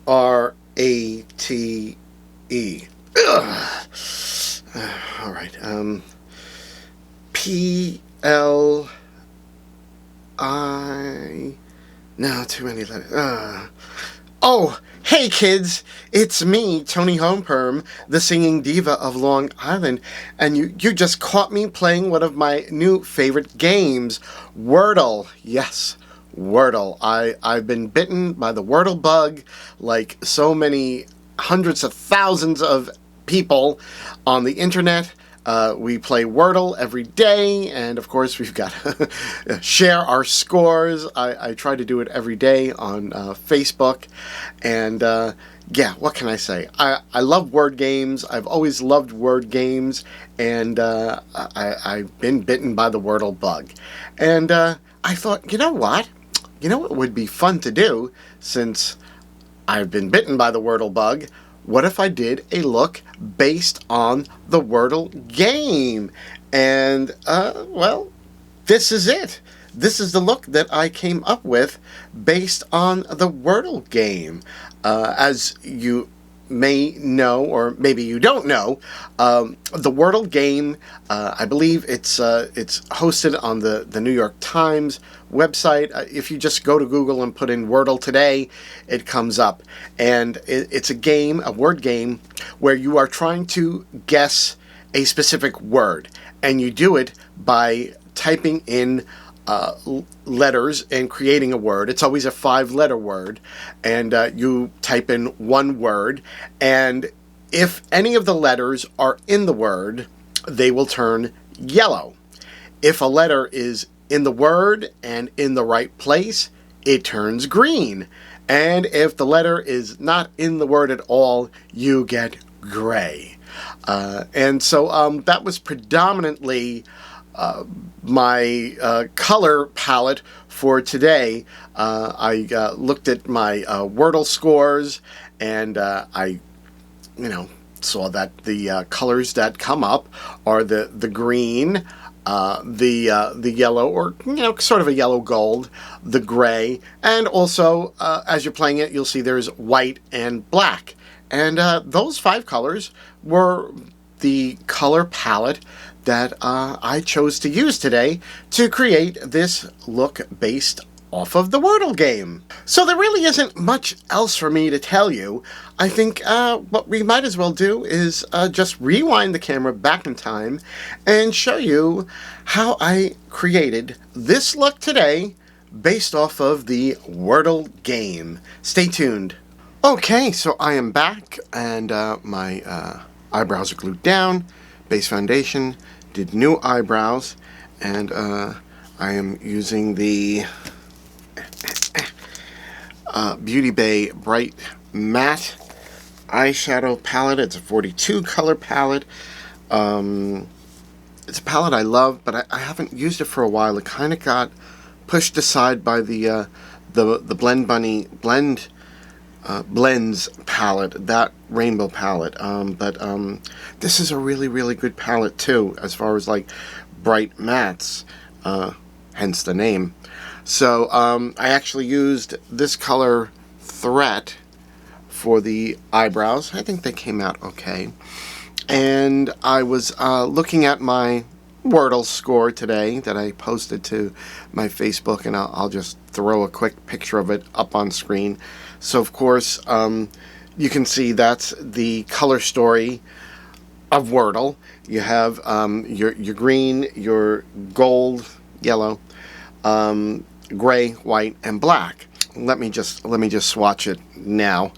R-A-T-E. Ugh. All right. P-L-I... No, too many letters. Oh, hey kids! It's me, Toni Homeperm, the singing diva of Long Island, and you just caught me playing one of my new favorite games, Wordle. Yes, Wordle. I've been bitten by the Wordle bug like so many hundreds of thousands of people on the internet. We play Wordle every day, and of course we've got to share our scores. I try to do it every day on Facebook, and yeah, what can I say? I love word games. I've always loved word games, and I've been bitten by the Wordle bug. And I thought, you know what? You know what would be fun to do, since I've been bitten by the Wordle bug? What if I did a look based on the Wordle game? And, well, this is it. This is the look that I came up with based on the Wordle game. As you may know, or maybe you don't know, the Wordle game, I believe it's hosted on the New York Times website. If you just go to Google and put in Wordle today, it comes up. And it's a game, a word game, where you are trying to guess a specific word. And you do it by typing in letters and creating a word. It's always a 5-letter word, and you type in one word, and if any of the letters are in the word, they will turn yellow. If a letter is in the word and in the right place, it turns green. And if the letter is not in the word at all, you get gray. And so that was predominantly my color palette for today. I looked at my Wordle scores, and I, saw that the colors that come up are the green, the yellow, or sort of a yellow gold, the gray, and also as you're playing it, you'll see there's white and black. And those 5 colors were the color palette that I chose to use today to create this look based off of the Wordle game. So there really isn't much else for me to tell you. I think what we might as well do is just rewind the camera back in time and show you how I created this look today based off of the Wordle game. Stay tuned. Okay, so I am back, and my eyebrows are glued down, base foundation, did new eyebrows, and I am using the Beauty Bay Bright Matte eyeshadow palette. It's a 42 color palette. It's a palette I love, but I haven't used it for a while. It kind of got pushed aside by the Blend Bunny Blends palette, that rainbow palette. But this is a really, really good palette too, as far as like bright mattes, hence the name. So I actually used this color Threat for the eyebrows. I think they came out okay. And I was looking at my Wordle score today that I posted to my Facebook, and I'll just throw a quick picture of it up on screen. So of course you can see that's the color story of Wordle. You have your green, your gold, yellow, gray, white, and black. Let me just swatch it now.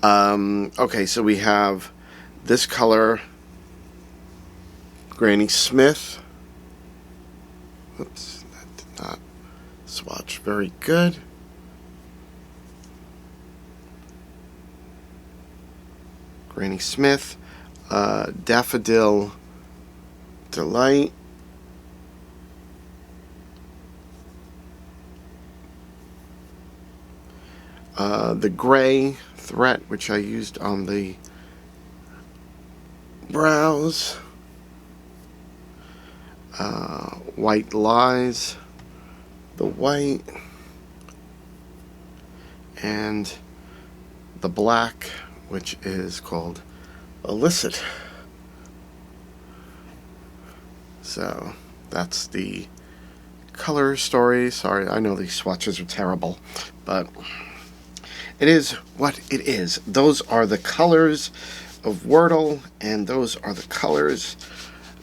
Okay, so we have this color, Granny Smith. Oops, that did not swatch very good. Granny Smith, Daffodil Delight, the gray Threat, which I used on the brows, White Lies, the white, and the black, which is called Illicit. So that's the color story. Sorry, I know these swatches are terrible, but it is what it is. Those are the colors of Wordle, and those are the colors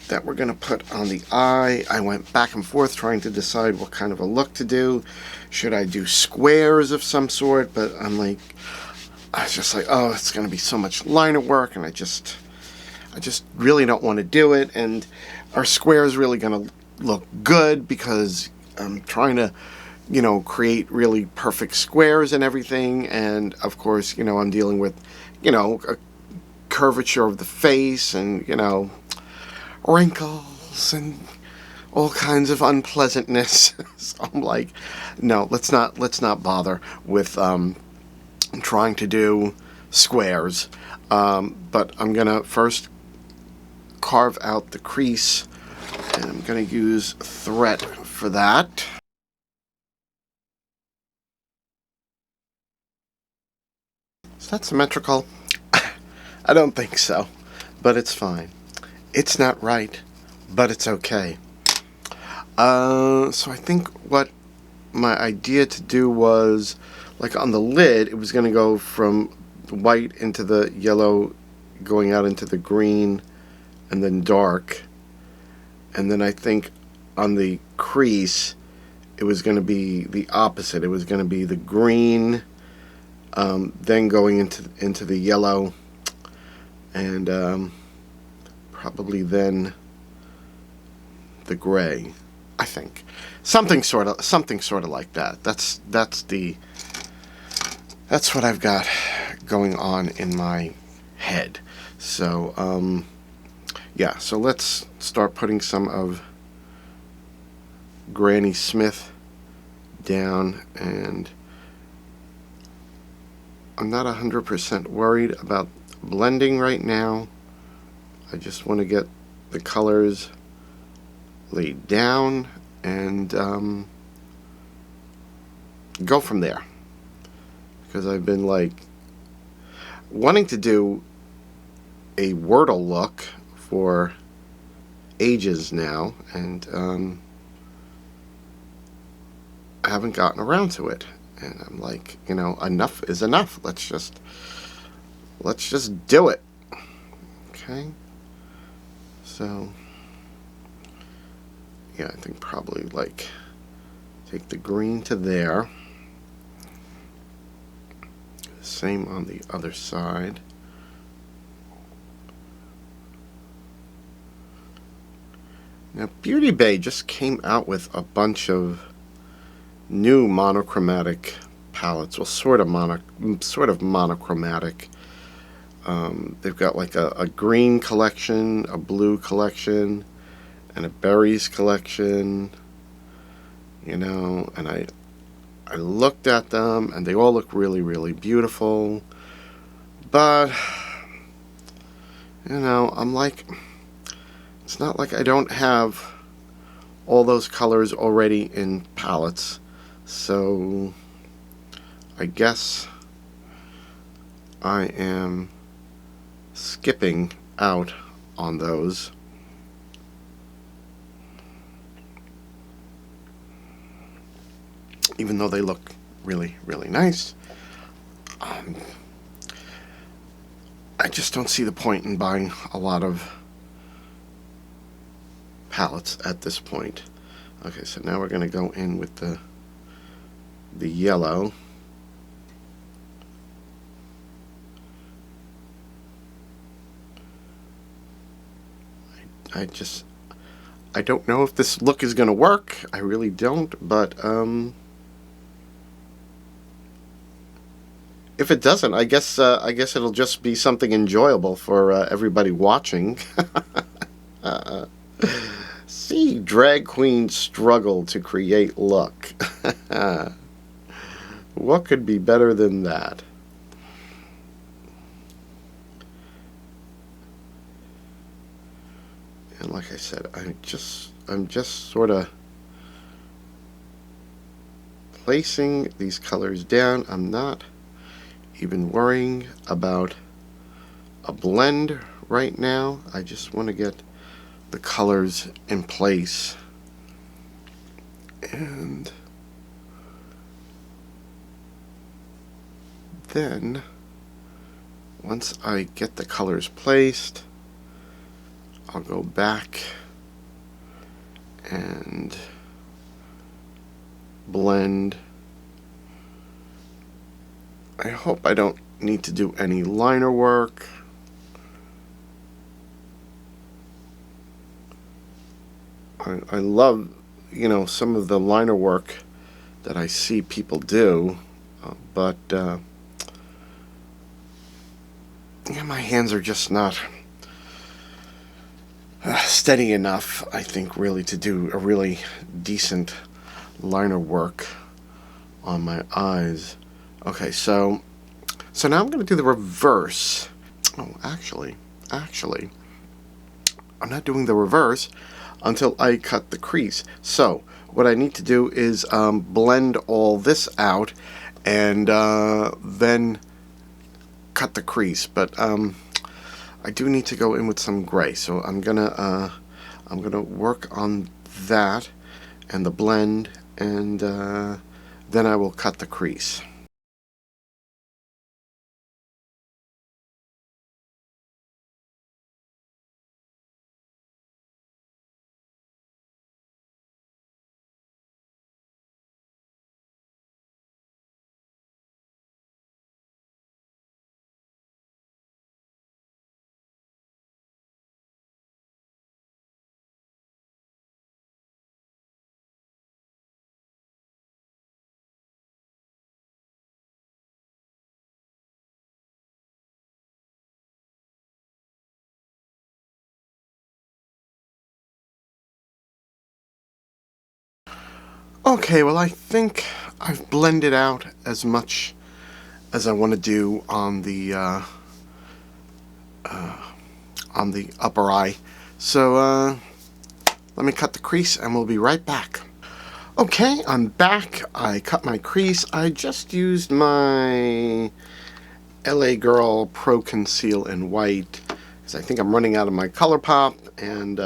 that we're going to put on the eye. I went back and forth trying to decide what kind of a look to do. Should I do squares of some sort? But I was just like, oh, it's going to be so much liner work, and I just really don't want to do it. And our square is really going to look good because I'm trying to, create really perfect squares and everything. And of course, I'm dealing with, a curvature of the face and, wrinkles and all kinds of unpleasantness. So I'm like, no, let's not bother with trying to do squares. But I'm gonna first carve out the crease, and I'm gonna use thread for that. Is that symmetrical? I don't think so, but it's fine. It's not right, but it's okay. So I think what my idea to do was, like on the lid, it was going to go from white into the yellow, going out into the green, and then dark. And then I think on the crease, it was going to be the opposite. It was going to be the green, then going into the yellow, and probably then the gray. I think something sort of like that. That's what I've got going on in my head. So yeah. So let's start putting some of Granny Smith down, and I'm not 100% worried about blending right now. I just want to get the colors laid down and go from there, because I've been like wanting to do a Wordle look for ages now, and I haven't gotten around to it. And I'm like, enough is enough. Let's just do it. Okay. So yeah, I think probably like take the green to there. Same on the other side. Now Beauty Bay just came out with a bunch of new monochromatic palettes. Well, sort of monochromatic. They've got like a green collection, a blue collection, and a berries collection, and I looked at them and they all look really, really beautiful, but I'm like, it's not like I don't have all those colors already in palettes, so I guess I am skipping out on those. Even though they look really, really nice, I just don't see the point in buying a lot of palettes at this point. Okay, so now we're going to go in with the yellow. I don't know if this look is going to work. I really don't, but if it doesn't, I guess it'll just be something enjoyable for everybody watching. See drag queens struggle to create look. What could be better than that? And like I said, I'm just sort of placing these colors down. I'm not even worrying about a blend right now. I just want to get the colors in place. And then once I get the colors placed, I'll go back and blend. I hope I don't need to do any liner work. I love, some of the liner work that I see people do, but yeah, my hands are just not steady enough, I think, really to do a really decent liner work on my eyes. Okay, so now I'm going to do the reverse. Oh, actually, I'm not doing the reverse until I cut the crease. So what I need to do is blend all this out and then cut the crease. But I do need to go in with some gray, so I'm gonna work on that and the blend, and then I will cut the crease. Okay, well, I think I've blended out as much as I want to do on the upper eye. So let me cut the crease and we'll be right back. Okay, I'm back. I cut my crease. I just used my LA Girl Pro Conceal in White because I think I'm running out of my ColourPop, and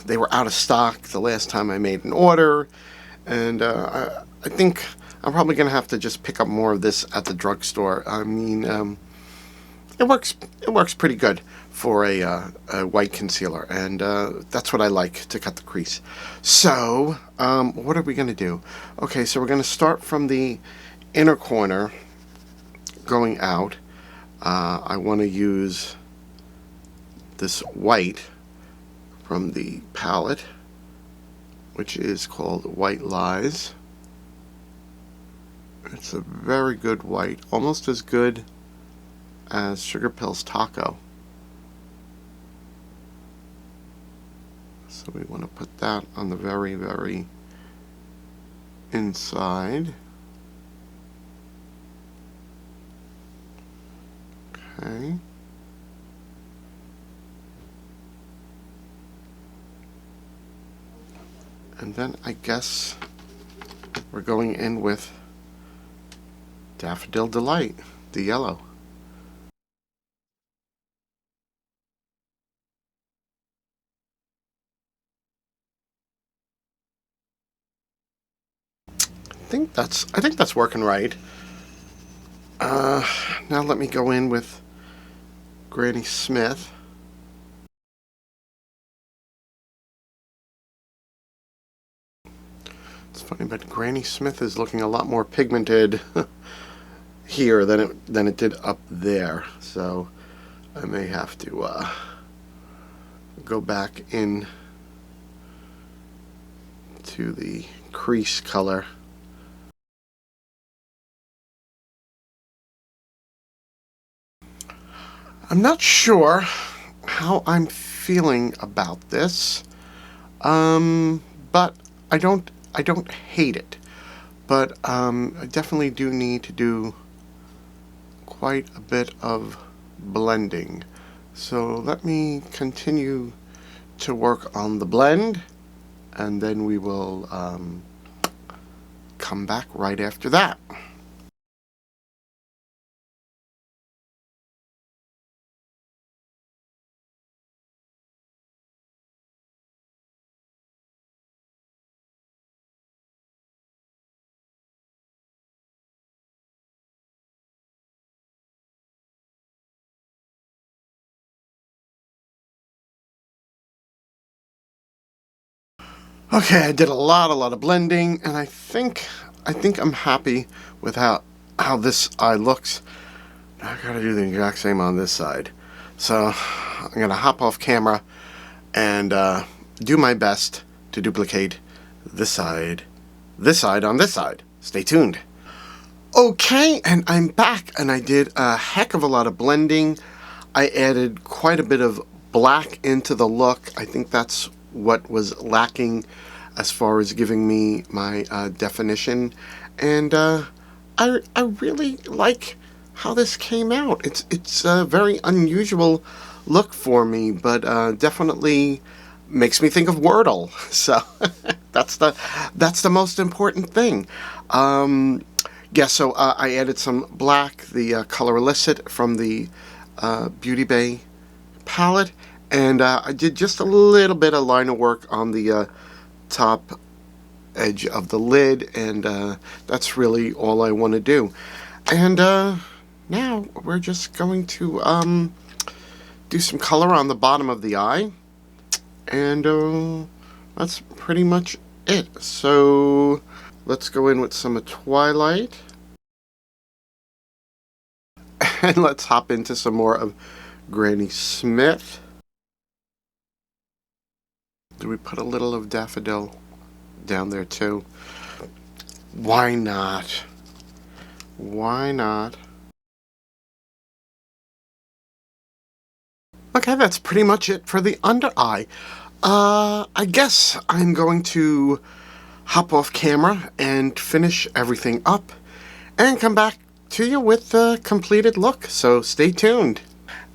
they were out of stock the last time I made an order, and I think I'm probably going to have to just pick up more of this at the drugstore. I mean, it works pretty good for a white concealer, and that's what I like to cut the crease. So what are we going to do? Okay, so we're going to start from the inner corner going out. I want to use this white from the palette, which is called White Lies. It's a very good white, almost as good as Sugar Pills Taco. So we want to put that on the very, very inside. Okay. And then I guess we're going in with Daffodil Delight, the yellow. I think that's working right. Now let me go in with Granny Smith. It's funny, but Granny Smith is looking a lot more pigmented here than it did up there. So I may have to go back in to the crease color. I'm not sure how I'm feeling about this, but I don't hate it. But I definitely do need to do quite a bit of blending. So let me continue to work on the blend, and then we will come back right after that. Okay, I did a lot of blending, and I think I'm happy with how this eye looks. I gotta do the exact same on this side. So I'm gonna hop off camera and do my best to duplicate this side on this side. Stay tuned. Okay, and I'm back, and I did a heck of a lot of blending. I added quite a bit of black into the look. I think that's what was lacking as far as giving me my definition, and I really like how this came out. It's a very unusual look for me, but definitely makes me think of Wordle. So that's the most important thing. Yeah, so I added some black, the color Illicit from the Beauty Bay palette, and I did just a little bit of liner work on the top edge of the lid, and that's really all I want to do. And now we're just going to do some color on the bottom of the eye, and that's pretty much it. So let's go in with some Twilight, and let's hop into some more of Granny Smith. Do we put a little of Daffodil down there too? Why not? Why not? Okay, that's pretty much it for the under eye. I guess I'm going to hop off camera and finish everything up and come back to you with the completed look, so stay tuned.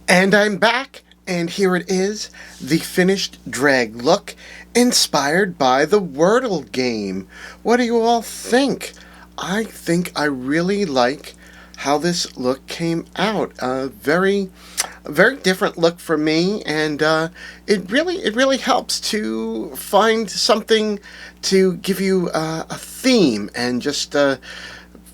And I'm back, and here it is, the finished drag look inspired by the Wordle game. What do you all think? I think I really like how this look came out. A very different look for me, and it really helps to find something to give you a theme and just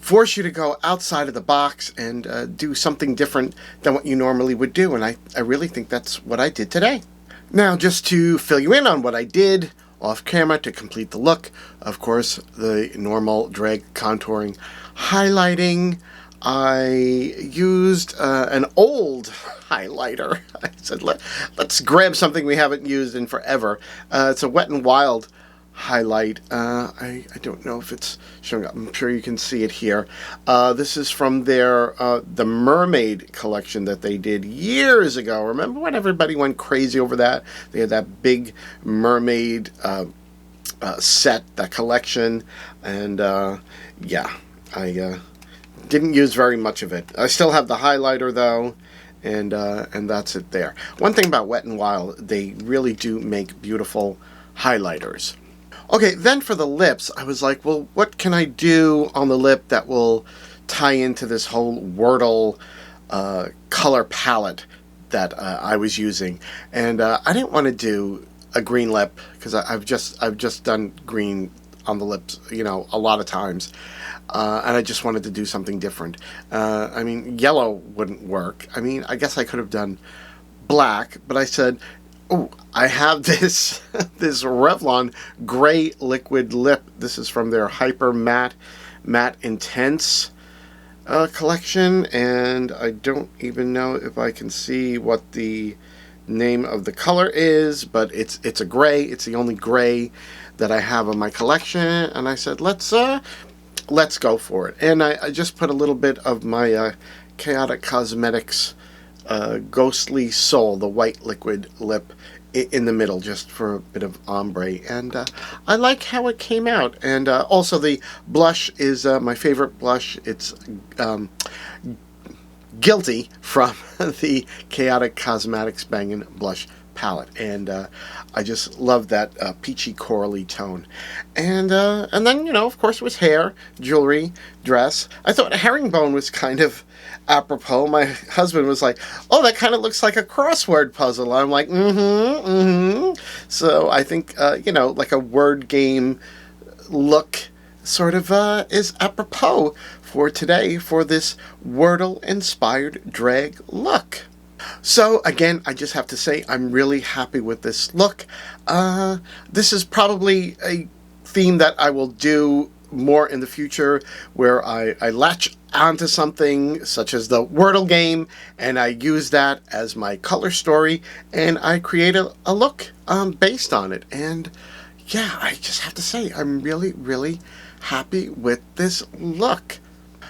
force you to go outside of the box and do something different than what you normally would do, and I really think that's what I did today. Now, just to fill you in on what I did off camera to complete the look, of course, the normal drag contouring highlighting. I used an old highlighter. I said, let's grab something we haven't used in forever. It's a Wet n Wild highlight. I don't know if it's showing up. I'm sure you can see it here. This is from their the Mermaid collection that they did years ago. Remember when everybody went crazy over that? They had that big mermaid set, that collection, and yeah, I didn't use very much of it. I still have the highlighter though, and that's it there. One thing about Wet n Wild, they really do make beautiful highlighters. Okay, then for the lips, I was like, well, what can I do on the lip that will tie into this whole Wordle color palette that I was using? And I didn't want to do a green lip because I've just done green on the lips, you know, a lot of times. And I just wanted to do something different. I mean, yellow wouldn't work. I mean, I guess I could have done black, but I said, oh, I have this this Revlon gray liquid lip. This is from their Hyper Matte Intense collection, and I don't even know if I can see what the name of the color is, but it's a gray. It's the only gray that I have in my collection, and I said, let's go for it. And I just put a little bit of my Chaotic Cosmetics Ghostly Soul, the white liquid lip, in the middle, just for a bit of ombre, and I like how it came out. And also the blush is my favorite blush. It's Guilty from the Chaotic Cosmetics Bangin' Blush palette, and I just love that peachy corally tone. And then, you know, of course, it was hair, jewelry, dress. I thought herringbone was kind of apropos. My husband was like, oh, that kind of looks like a crossword puzzle. I'm like, So I think, you know, like a word game look sort of is apropos for today for this Wordle-inspired drag look. So again, I just have to say I'm really happy with this look. This is probably a theme that I will do more in the future, where I latch onto something such as the Wordle game and I use that as my color story and I create a look based on it. And yeah, I just have to say I'm really, really happy with this look.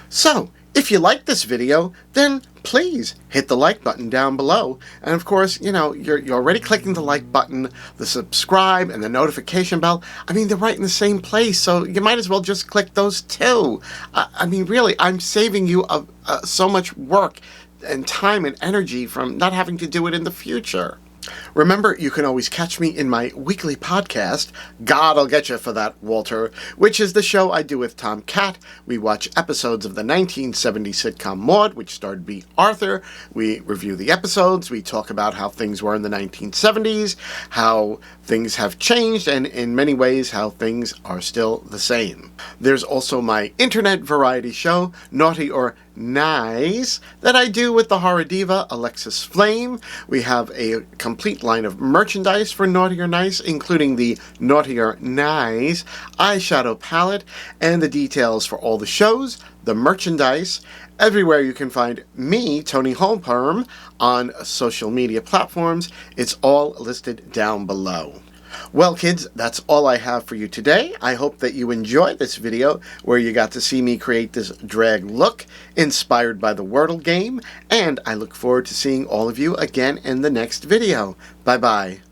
So, if you like this video, then please hit the like button down below. And of course, you know, you're already clicking the like button, the subscribe, and the notification bell. I mean, they're right in the same place, so you might as well just click those too. I mean, really, I'm saving you so much work and time and energy from not having to do it in the future. Remember, you can always catch me in my weekly podcast, God'll Get You for That, Walter, which is the show I do with Tom Cat. We watch episodes of the 1970s sitcom Maude, which starred B. Arthur. We review the episodes. We talk about how things were in the 1970s, how things have changed, and in many ways, how things are still the same. There's also my internet variety show, Naughty or Niiiiice, that I do with the horror diva Alexis Flame. We have a complete line of merchandise for Naughty or Nice, including the Naughty or Niiiiice eyeshadow palette, and the details for all the shows, the merchandise, everywhere you can find me, Toni Homeperm, on social media platforms. It's all listed down below. Well, kids, that's all I have for you today. I hope that you enjoyed this video where you got to see me create this drag look inspired by the Wordle game, and I look forward to seeing all of you again in the next video. Bye-bye.